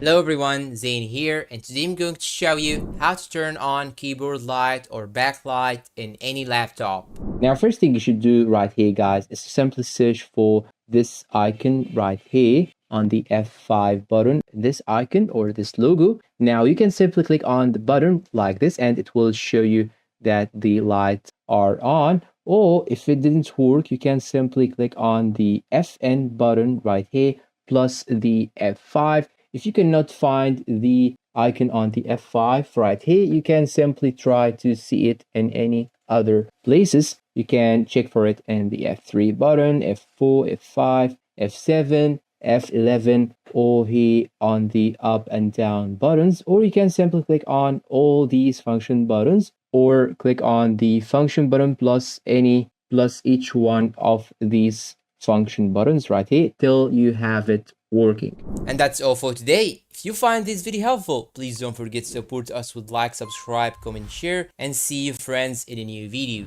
Hello everyone, Zane here, and today I'm going to show you how to turn on keyboard light or backlight in any laptop. Now, first thing you should do right here, guys, is to simply search for this icon right here on the F5 button, this icon or this logo. Now, you can simply click on the button like this, and it will show you that the lights are on. Or if it didn't work, you can simply click on the FN button right here plus the F5. If you cannot find the icon on the F5 right here, you can simply try to see it in any other places. You can check for it in the F3 button, F4, F5, F7, F11, or here on the up and down buttons, or you can simply click on all these function buttons, or click on the function button plus each one of these function buttons right here till you have it working. And that's all for today. If you find this video helpful, please don't forget to support us with like, subscribe, comment, share, and see you friends in a new video.